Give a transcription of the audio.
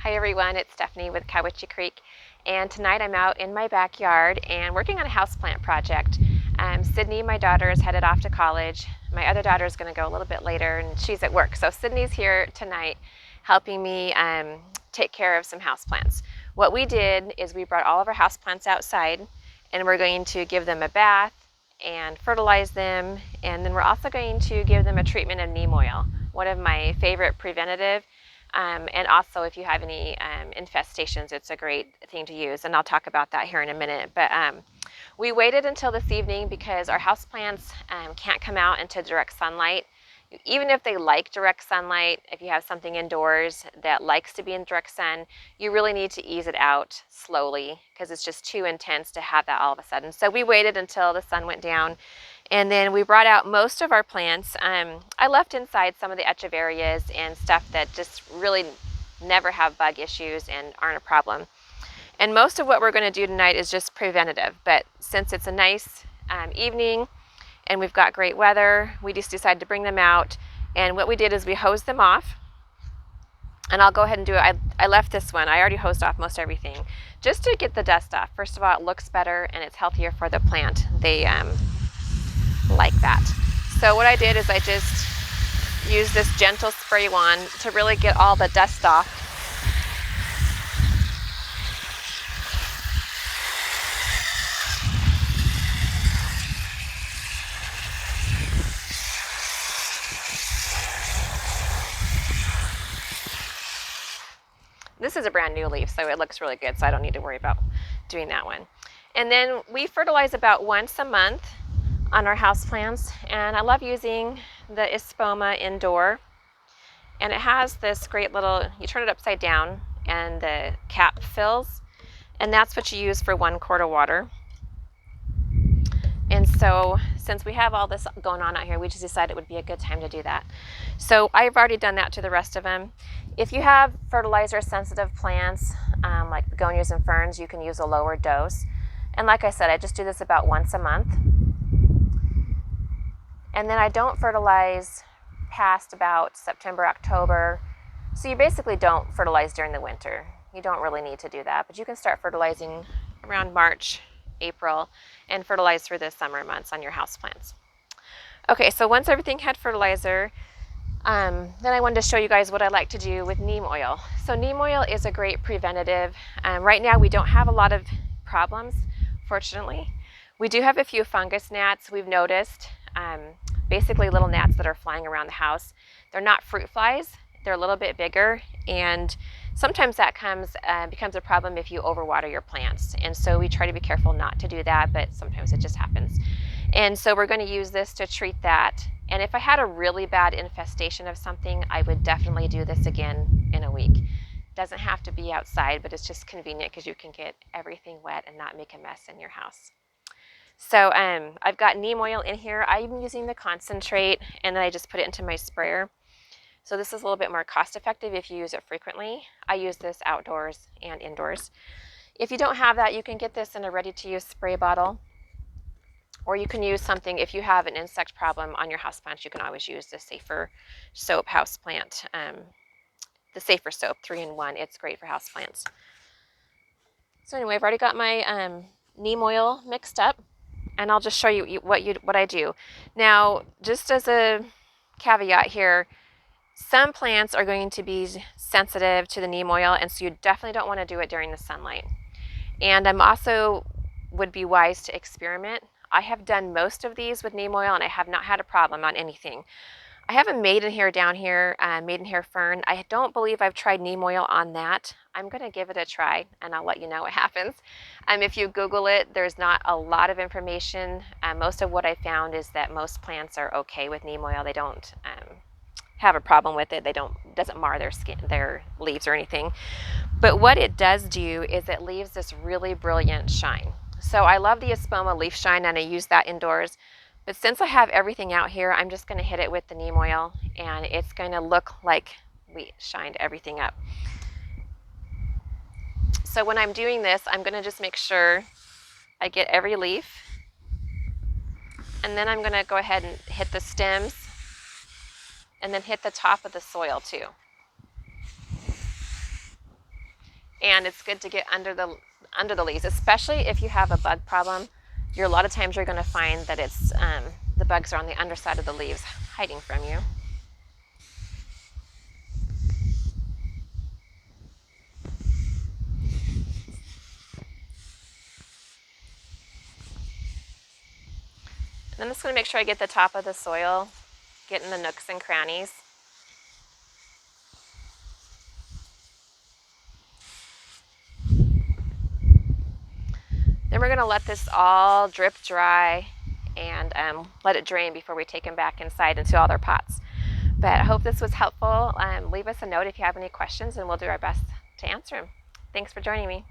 Hi everyone, it's Stephanie with Cowitchy Creek, and tonight I'm out in my backyard and working on a houseplant project. Sydney, my daughter, is headed off to college. My other daughter is going to go a little bit later and she's at work. So Sydney's here tonight helping me take care of some houseplants. What we did is we brought all of our houseplants outside and we're going to give them a bath and fertilize them, and then we're also going to give them a treatment of neem oil, one of my favorite preventative. And also, if you have any infestations, it's a great thing to use, and I'll talk about that here in a minute. But we waited until this evening because our houseplants can't come out into direct sunlight. Even if they like direct sunlight, if you have something indoors that likes to be in direct sun, you really need to ease it out slowly because it's just too intense to have that all of a sudden. So we waited until the sun went down, and then we brought out most of our plants. I left inside some of the echeverias and stuff that just really never have bug issues and aren't a problem. And most of what we're going to do tonight is just preventative, but since it's a nice evening and we've got great weather, we just decided to bring them out. And what we did is we hosed them off. And I'll go ahead and do it. I left this one. I already hosed off most everything just to get the dust off. First of all, it looks better and it's healthier for the plant. They like that. So what I did is I just used this gentle spray wand to really get all the dust off. This is a brand new leaf, so it looks really good, so I don't need to worry about doing that one. And then we fertilize about once a month on our houseplants, and I love using the Espoma indoor. And it has this great little, you turn it upside down and the cap fills, and that's what you use for 1 quart of water. And so since we have all this going on out here, we just decided it would be a good time to do that. So I've already done that to the rest of them. If you have fertilizer sensitive plants, like begonias and ferns, you can use a lower dose. And like I said, I just do this about once a month. And then I don't fertilize past about September, October. So you basically don't fertilize during the winter. You don't really need to do that, but you can start fertilizing around March, April, and fertilize for the summer months on your houseplants. Okay, so once everything had fertilizer, then I wanted to show you guys what I like to do with neem oil. So neem oil is a great preventative. Right now we don't have a lot of problems, fortunately. We do have a few fungus gnats we've noticed, basically little gnats that are flying around the house. They're not fruit flies, they're a little bit bigger, and sometimes that becomes a problem if you overwater your plants. And so we try to be careful not to do that, but sometimes it just happens. And so we're going to use this to treat that. And if I had a really bad infestation of something, I would definitely do this again in a week. It doesn't have to be outside, but it's just convenient because you can get everything wet and not make a mess in your house. So I've got neem oil in here. I'm using the concentrate, and then I just put it into my sprayer. So this is a little bit more cost effective if you use it frequently. I use this outdoors and indoors. If you don't have that, you can get this in a ready-to-use spray bottle, or you can use something, if you have an insect problem on your houseplants, you can always use the Safer Soap houseplant. The Safer Soap 3-in-1, it's great for houseplants. So anyway, I've already got my neem oil mixed up, and I'll just show you what I do. Now, just as a caveat here, some plants are going to be sensitive to the neem oil, and so you definitely don't want to do it during the sunlight. And I'm also would be wise to experiment. I have done most of these with neem oil, and I have not had a problem on anything. I have a maidenhair down here, maidenhair fern. I don't believe I've tried neem oil on that. I'm going to give it a try, and I'll let you know what happens. If you Google it, there's not a lot of information. Most of what I found is that most plants are okay with neem oil. They don't have a problem with it. Doesn't mar their skin, their leaves or anything. But what it does do is it leaves this really brilliant shine. So I love the Espoma leaf shine, and I use that indoors. But since I have everything out here, I'm just going to hit it with the neem oil, and it's going to look like we shined everything up. So when I'm doing this, I'm going to just make sure I get every leaf, and then I'm going to go ahead and hit the stems, and then hit the top of the soil too. And it's good to get under the leaves, especially if you have a bug problem. A lot of times you're going to find that it's the bugs are on the underside of the leaves hiding from you. And I'm just going to make sure I get the top of the soil, getting the nooks and crannies. Then we're going to let this all drip dry and let it drain before we take them back inside into all their pots. But I hope this was helpful. Leave us a note if you have any questions, and we'll do our best to answer them. Thanks for joining me.